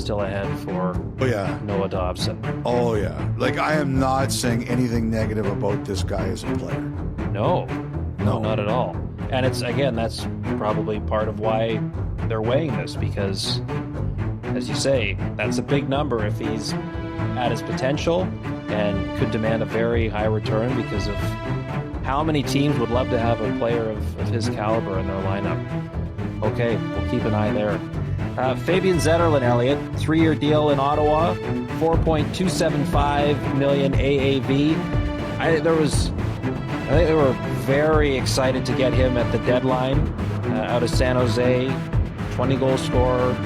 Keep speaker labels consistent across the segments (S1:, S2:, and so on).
S1: still ahead for Noah Dobson.
S2: Oh, yeah. Like, I am not saying anything negative about this guy as a player.
S1: No, not at all. And it's, again, that's probably part of why they're weighing this, because, as you say, that's a big number if he's at his potential and could demand a very high return, because of how many teams would love to have a player of his caliber in their lineup. Okay, we'll keep an eye there. Fabian Zetterlund, Elliott, 3-year deal in Ottawa, $4.275 million AAV. I think they were very excited to get him at the deadline out of San Jose. 20-goal scorer.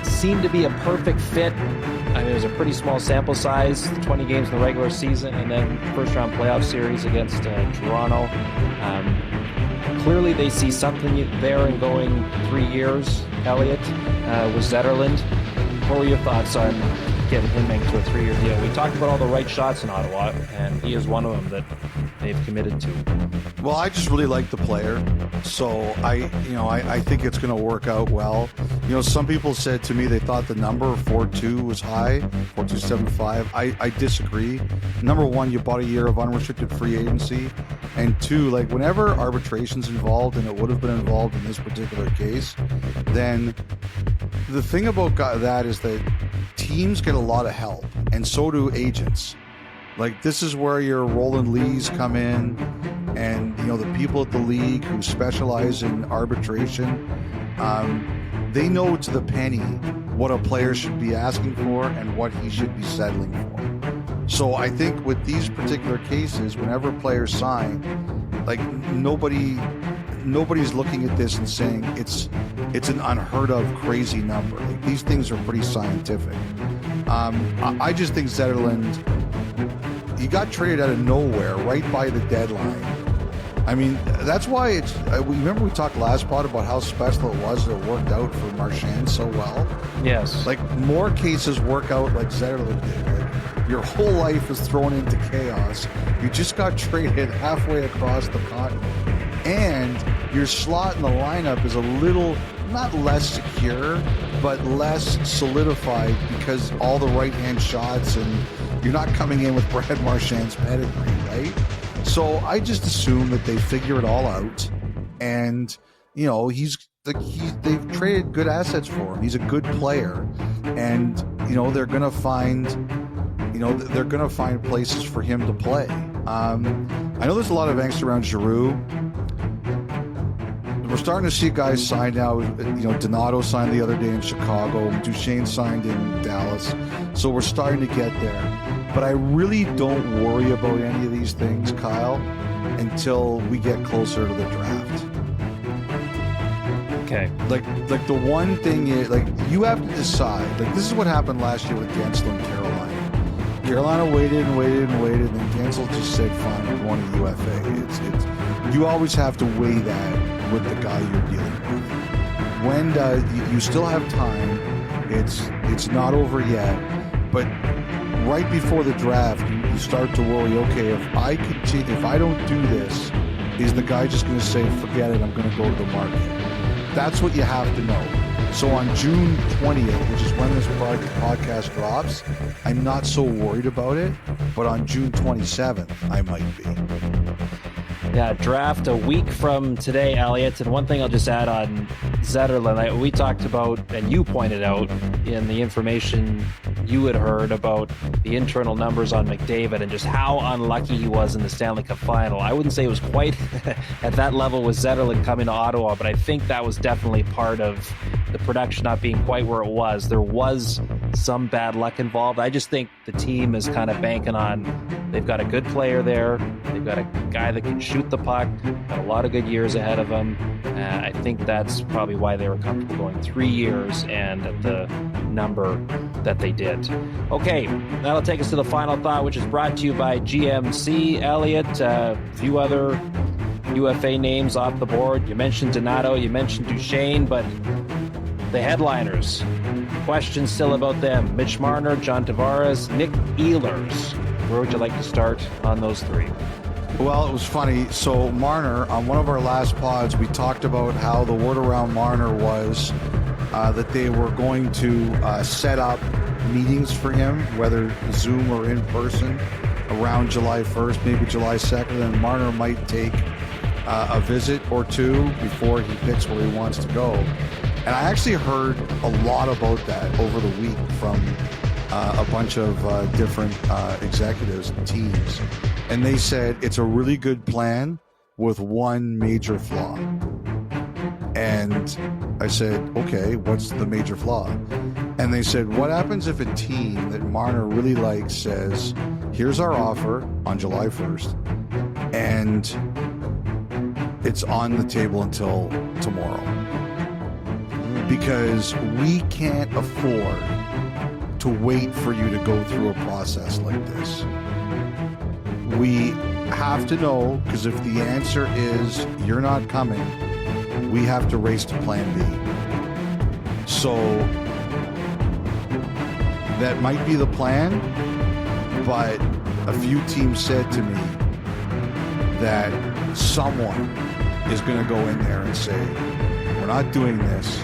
S1: Seemed to be a perfect fit. I mean, it was a pretty small sample size, 20 games in the regular season, and then first-round playoff series against Toronto. Clearly, they see something there in going 3 years, Elliott, with Zetterlund. What were your thoughts on getting him into a 3-year deal? We talked about all the right shots in Ottawa, and he is one of them that they've committed to.
S2: Well, I just really like the player, so I think it's going to work out well. You know, some people said to me they thought the number 4.2 was high, 4.275. I disagree. Number one, you bought a year of unrestricted free agency, and two, like, whenever arbitration's involved, and it would have been involved in this particular case, then the thing about that is that teams get a lot of help, and so do agents. Like, this is where your Roland Lees come in, and, you know, the people at the league who specialize in arbitration, they know to the penny what a player should be asking for and what he should be settling for. So I think with these particular cases, whenever players sign, like, nobody's looking at this and saying it's an unheard of crazy number. Like, these things are pretty scientific. I just think Zetterlund, he got traded out of nowhere right by the deadline. I mean, that's why remember we talked last pod about how special it was that it worked out for Marchand so well?
S1: Yes.
S2: Like, more cases work out like Zetterlund did. Like, your whole life is thrown into chaos. You just got traded halfway across the continent. And your slot in the lineup is a little, not less secure, but less solidified because all the right-hand shots, and you're not coming in with Brad Marchand's pedigree, right? So I just assume that they figure it all out, and, you know, they've traded good assets for him. He's a good player, and, you know, they're gonna find places for him to play. I know there's a lot of angst around Giroux. We're starting to see guys sign now. You know, Donato signed the other day in Chicago. Duchesne signed in Dallas. So we're starting to get there. But I really don't worry about any of these things, Kyle, until we get closer to the draft.
S1: Okay.
S2: Like the one thing is, like, you have to decide. Like, this is what happened last year with Gensel and Carolina. Carolina waited, and then Gensel just said, fine, I'm going to UFA. You always have to weigh that with the guy you're dealing with. When you still have time, it's not over yet, but right before the draft, you start to worry, okay, if I don't do this, is the guy just going to say, forget it, I'm going to go to the market? That's what you have to know. So on June 20th, which is when this podcast drops, I'm not so worried about it, but on June 27th, I might be.
S1: Yeah, draft a week from today, Elliott. And one thing I'll just add on Zetterlund, we talked about, and you pointed out in the information you had heard about the internal numbers on McDavid and just how unlucky he was in the Stanley Cup final. I wouldn't say it was quite at that level with Zetterlund coming to Ottawa, but I think that was definitely part of the production not being quite where it was. There was some bad luck involved. I just think the team is kind of banking on, they've got a good player there. They've got a guy that can shoot the puck, got a lot of good years ahead of him. I think that's probably why they were comfortable going 3 years and at the number that they did. Okay, that'll take us to the final thought, which is brought to you by GMC. Elliott, a few other UFA names off the board. You mentioned Donato, you mentioned Duchesne, but the headliners, questions still about them. Mitch Marner, John Tavares, Nick Ehlers. Where would you like to start on those three?
S2: Well, it was funny. So Marner, on one of our last pods, we talked about how the word around Marner was that they were going to set up meetings for him, whether Zoom or in person, around July 1st, maybe July 2nd, and Marner might take a visit or two before he picks where he wants to go. And I actually heard a lot about that over the week from a bunch of different executives and teams. And they said it's a really good plan with one major flaw. And I said, okay, what's the major flaw? And they said, what happens if a team that Marner really likes says, here's our offer on July 1st, and it's on the table until tomorrow? Because we can't afford to wait for you to go through a process like this. We have to know, because if the answer is you're not coming, we have to race to plan B. So that might be the plan, but a few teams said to me that someone is going to go in there and say, we're not doing this.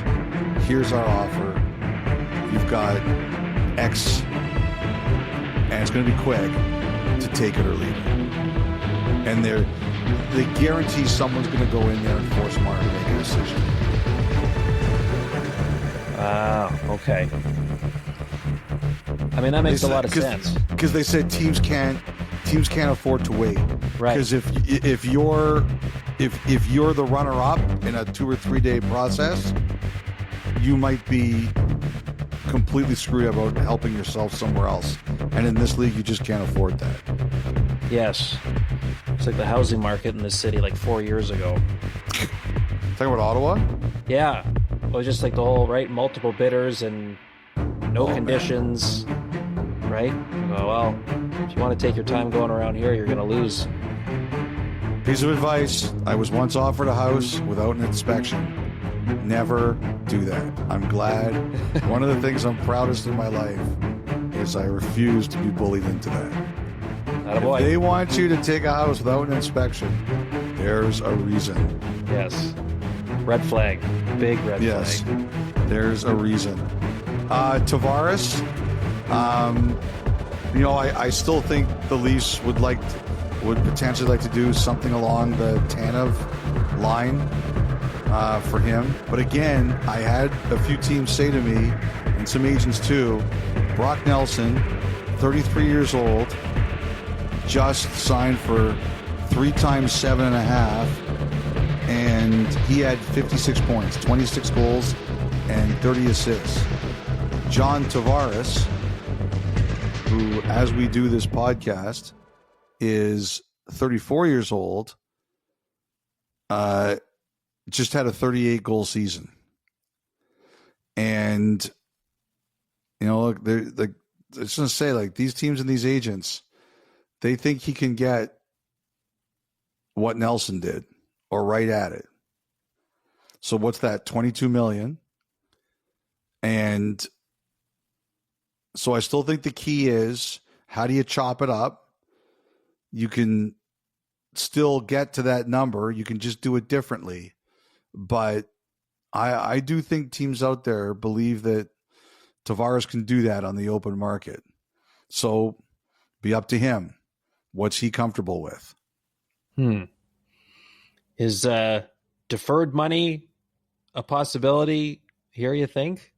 S2: Here's our offer. You've got X, and it's going to be quick to take it or leave it. And they guarantee someone's going to go in there and force Marner to make a decision.
S1: Okay. I mean, that makes a lot of sense.
S2: Because they said teams can't afford to wait.
S1: Right.
S2: Because if you're the runner-up in a 2 or 3 day process, you might be completely screwed about helping yourself somewhere else. And in this league, you just can't afford that.
S1: Yes. It's like the housing market in this city like 4 years ago.
S2: Talking about Ottawa?
S1: Yeah. It was just like the whole, right, multiple bidders and no conditions, right? You go, well, if you want to take your time going around here, you're going to lose.
S2: Piece of advice. I was once offered a house without an inspection. Never do that. I'm glad. One of the things I'm proudest in my life is I refuse to be bullied into that.
S1: Attaboy.
S2: If they want you to take a house without an inspection, there's a reason.
S1: Yes. Red flag. Big red
S2: Yes.
S1: flag.
S2: There's a reason. Tavares, I still think the Leafs would potentially like to do something along the Tanev line for him. But again, I had a few teams say to me, and some agents too, Brock Nelson, 33 years old, just signed for 3 times 7.5, and he had 56 points, 26 goals, and 30 assists. John Tavares, who, as we do this podcast, is 34 years old, just had a 38-goal season. And, look, I was going to say, like, these teams and these agents, they think he can get what Nelson did, or right at it. So what's that, $22 million? And so I still think the key is, how do you chop it up? You can still get to that number. You can just do it differently. But I do think teams out there believe that Tavares can do that on the open market. So be up to him. What's he comfortable with?
S1: Is deferred money a possibility here, you think?